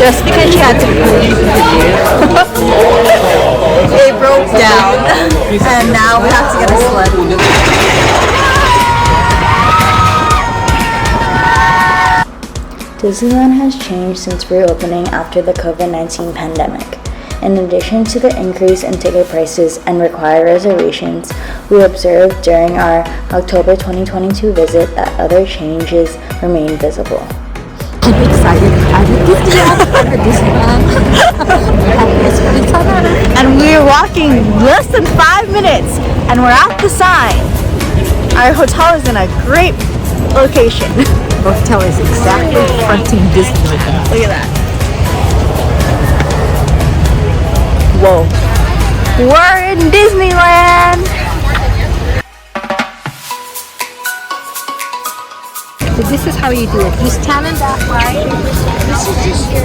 just because she had to leave. It broke down, and now we have to get a sled. Disneyland has changed since reopening after the COVID-19 pandemic. In addition to the increase in ticket prices and required reservations, we observed during our October 2022 visit that other changes remain visible. I'm excited. I'm at Disneyland. And we're walking less than 5 minutes, and we're at the sign. Our hotel is in a great location. The hotel is exactly fronting Disneyland. Look at that. Whoa. We're in Disneyland! So this is how you do it. You stand in that line. This is just your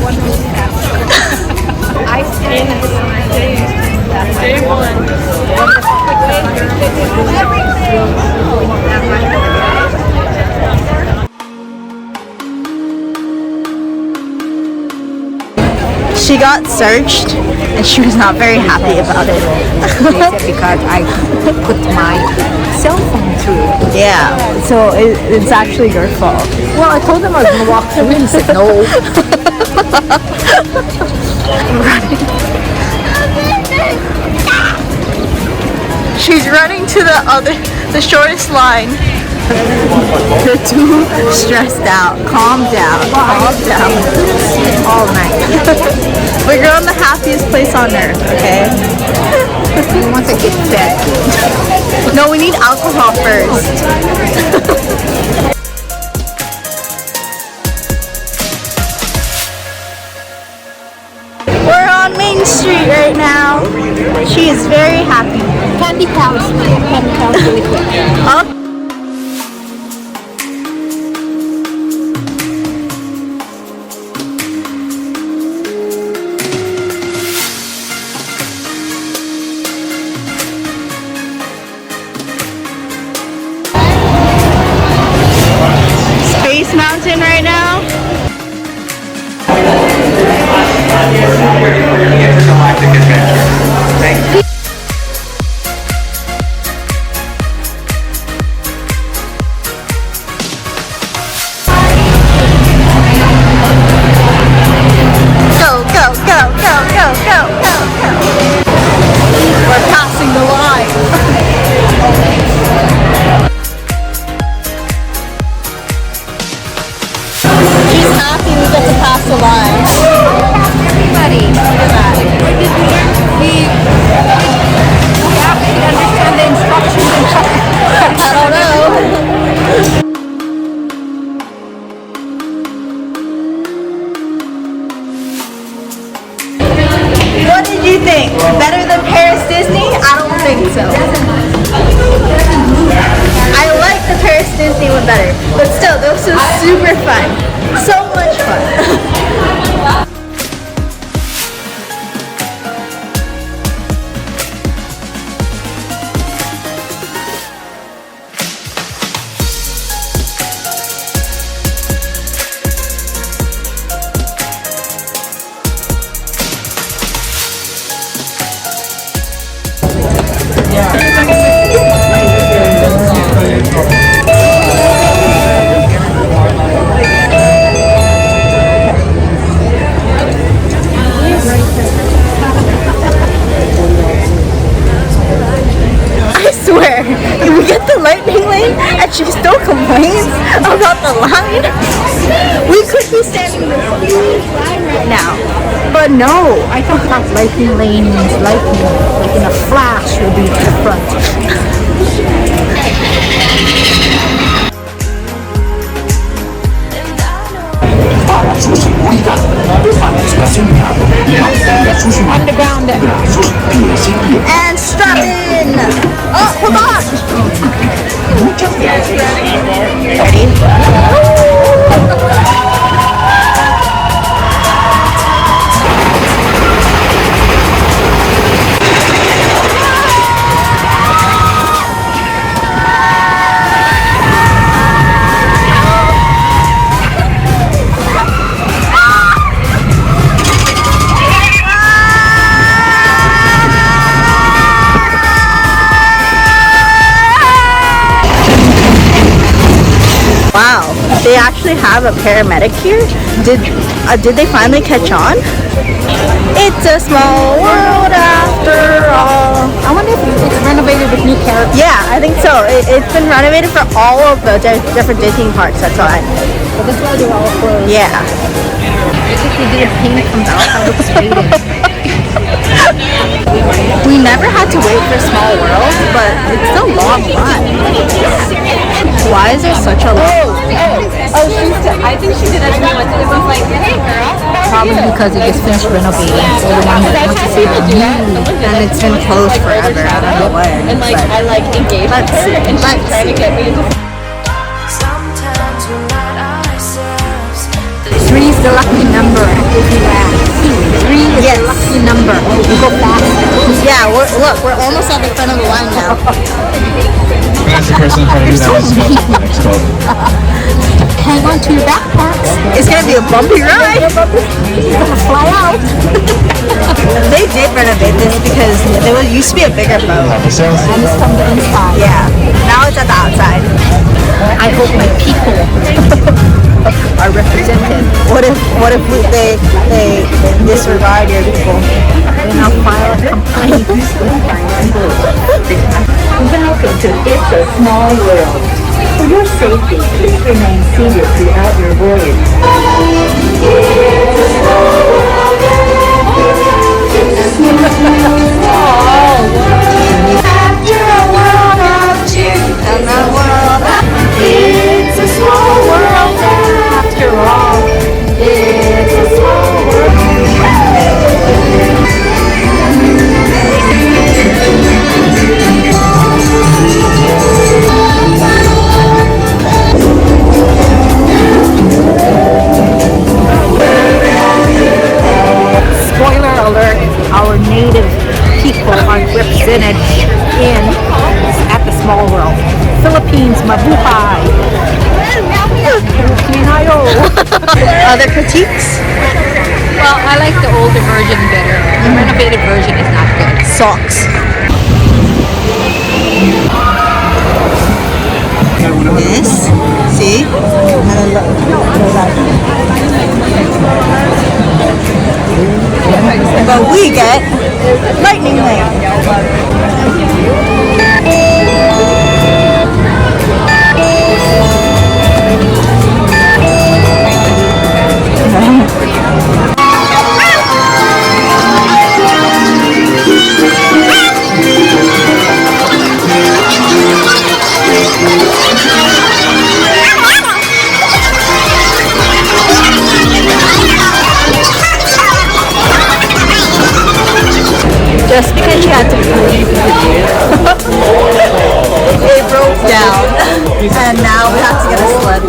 one who I stand in this line. Day one. She got searched and she was not very happy about it. Because I put my cell phone through. Yeah, so it's actually your fault. Well, I told them I was going to walk through and he said no. She's running to the shortest line. You're too stressed out. Calm down. Calm down. All night. But you're on the happiest place on earth, okay? Once I get fed. No, we need alcohol first. We're on Main Street right now. She is very happy. Candy cows. Candy cows really quick. Oh. Mountain right now. Intergalactic adventure. Thank you. Go, go, go, go, go, go, go, go. We're passing the line. Happy we get to pass the line. Everybody, look at that. We actually understand the instructions and check. I don't know. What did you think? Better than Paris Disney? I don't think so. I like the Paris Disney one better, but still, this was super fun. So much fun. We get the lightning lane and she still complains about the line. We could be standing in this huge line right now. But no, I thought that lightning lane means lightning, like in a flash will be to the front. Underground. And strap in. Oh, hold on. they actually have a paramedic here. Did they finally catch on? It's a small world after all. I wonder if it's renovated with new characters. Yeah, I think so. It's been renovated for all of the different Disney parks. That's why. But that's why they're all closed. Yeah. I think they didn't paint them out. I was waiting. We never had to wait for Small World, but it's a long line. Why is there such a long line? I think she did as well. It was like, hey girl. Probably because they just finished renovating. So the one that went to see And it's been closed forever. I don't know when. And like, I like engaged Let's her see. and she's trying to get me into Sometimes we're not ourselves. 3 is the lucky number at Disneyland. 3 is Yes. the lucky number. You go faster. Yeah, we're almost at the front of the line now. That's the person in front of you that was supposed to be next to Hang on to your backpacks. It's gonna be a bumpy ride. You're gonna fly out. They did renovate this because there used to be a bigger boat. And it's from the inside. Yeah. Now it's at the outside. I hope my people are represented. What if they disregard your people? Then I'll file a complaint. Welcome to It's a Small World. For your safety, please remain seated throughout your voyage. After a world of two, And the world, it's a small world after all. It's a small world. Spoiler alert, our native people aren't represented at the Small World. Philippines, mabuhay! Filipinayo! other critiques? Well, I like the older version better. The renovated version is not good. Socks. This, see? But we get lightning lane. Just because she had to leave it broke down, and now we have to get a sled.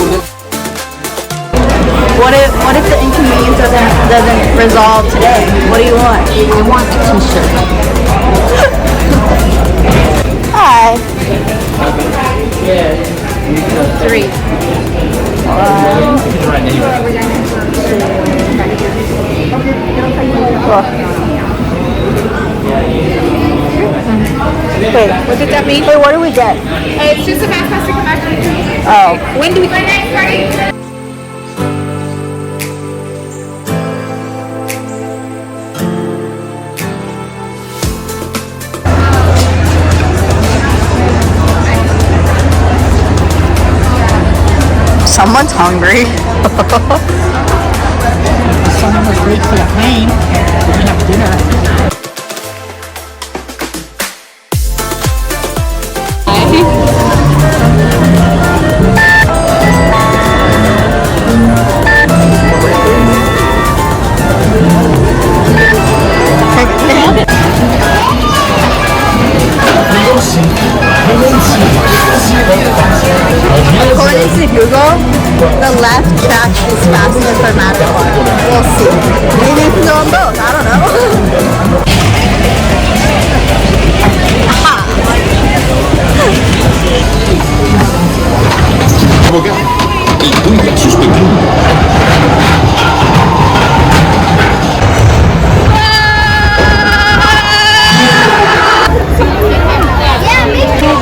What if the inconvenience doesn't resolve today? What do you want? I want a t-shirt. Hi. 3. Wait, What did that mean? wait, what do we get? It's just a fantastic connection. Oh, When do we someone's hungry. Someone was late for the plane. We didn't have dinner. According to Google, the left track is faster for Matterhorn. We'll see. Maybe we can go on both. I don't know.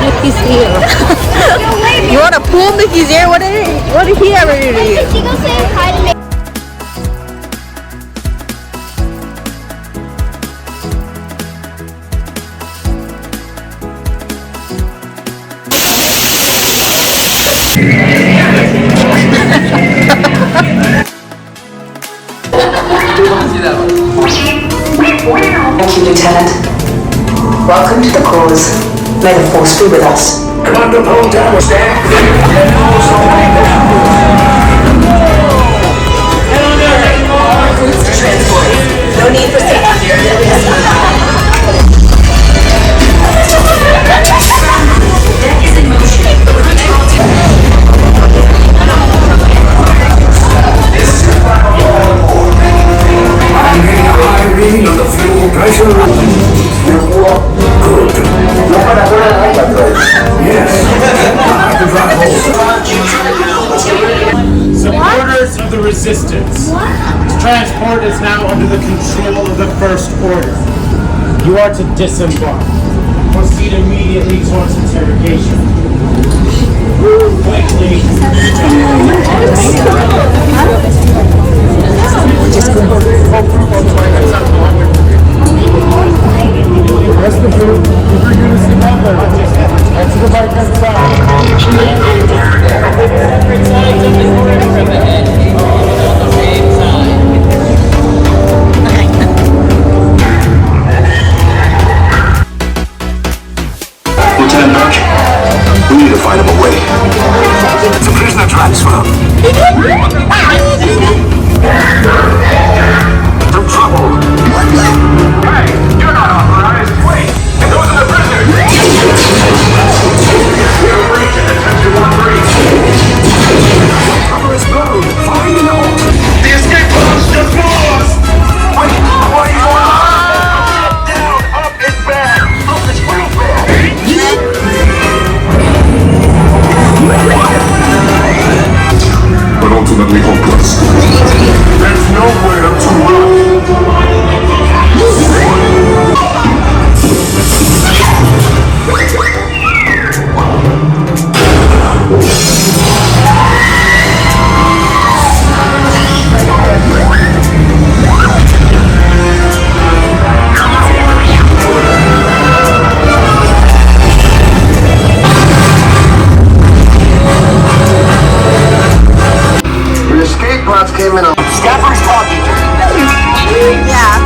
With his ear. You want to pull Mickey's ear? What did he ever do to you? She go say hi to Mickey. Thank you, Lieutenant. Welcome to the cause. May the force be with us. Commander Falcon, stand. No need for safety. Deck is in motion. I'm getting a high reading of the fuel pressure. Good. Yes. Supporters of the resistance. Transport is now under the control of the First Order. You are to disembark. Proceed immediately towards interrogation. Quickly. Rest of you, if you're going to see number, head to the right hand side. Lieutenant Burke, we need to find him a way. It's a prisoner transfer. Some trouble. Hey, you're not authorized. Wait, those are the prisoners. You're breaching attention 1-3. Cover is blown. Find an out. The escape pods just lost. Wait, what are you going on? Down, up is bad. Up is real bad. But ultimately hopeless. There's nowhere to run. The escape pods came in on Scaffer's talking. Yeah.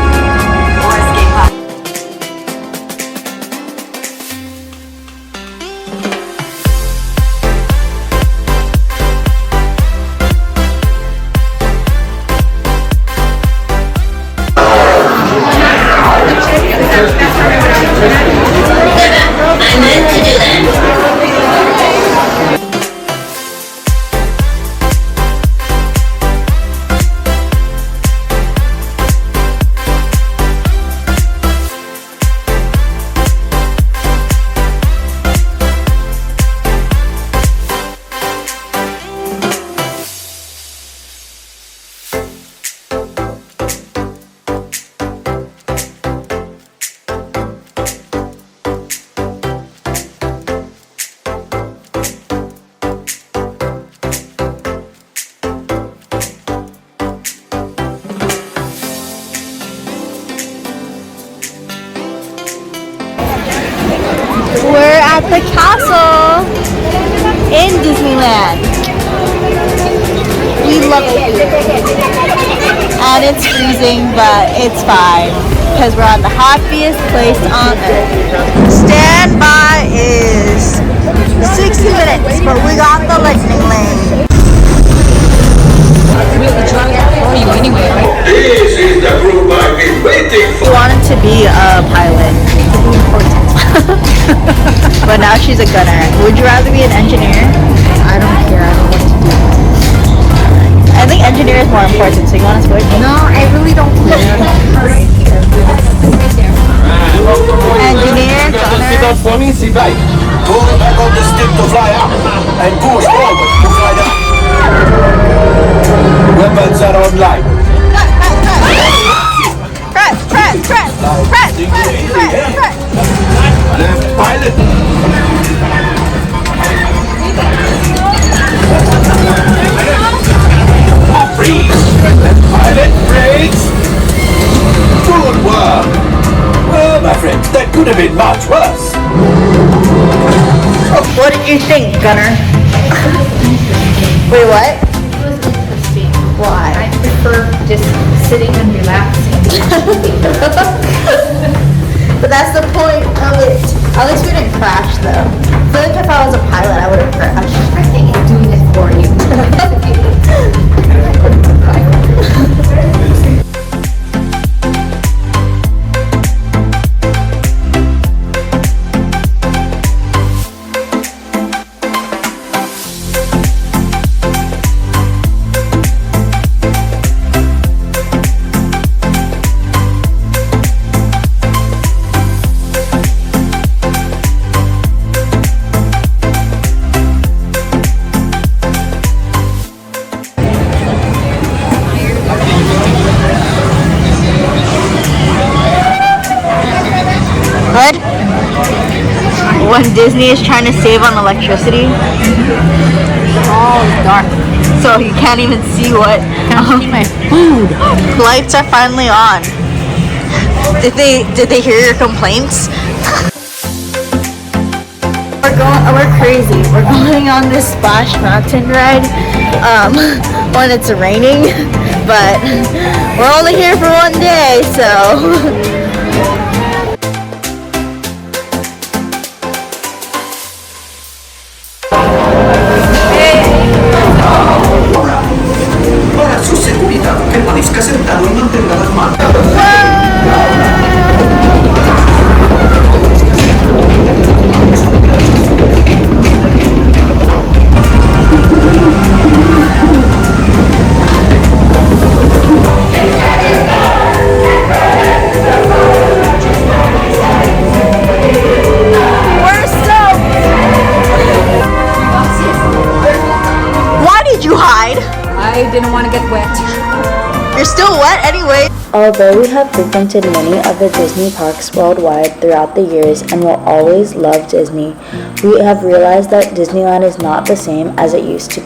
We're at the castle in Disneyland. We love it here. And it's freezing, but it's fine because we're on the happiest place on earth. Standby is 60 minutes, but we got the lightning lane. This is the group I've been waiting She wanted to be a pilot. But now she's a gunner. Would you rather be an engineer? I don't care. I don't know what to do. I think engineer is more important, so you want to switch? No, I really don't care. Engineer, gunner. Seatbelt for me, seat right. Pull back on the stick to fly up, and push forward to fly down. Weapons are online. Press. Left pilot. did not trust. What did you think, Gunner? Wait, what? Why? I prefer just sitting and relaxing. But that's the point of it. At least we didn't crash, though. I feel like if I was a pilot, I would have crashed. I think it's doing it for you. Good? When Disney is trying to save on electricity. All dark. So you can't even see what. Can't see my food. Lights are finally on. Did they hear your complaints? We're crazy. We're going on this Splash Mountain ride when it's raining, but we're only here for one day, so. Para su seguridad, permanezca sentado y mantenga las manos. Why did you hide? I didn't want to get wet. You're still wet anyway. Although we have frequented many of the Disney parks worldwide throughout the years and will always love Disney, we have realized that Disneyland is not the same as it used to be.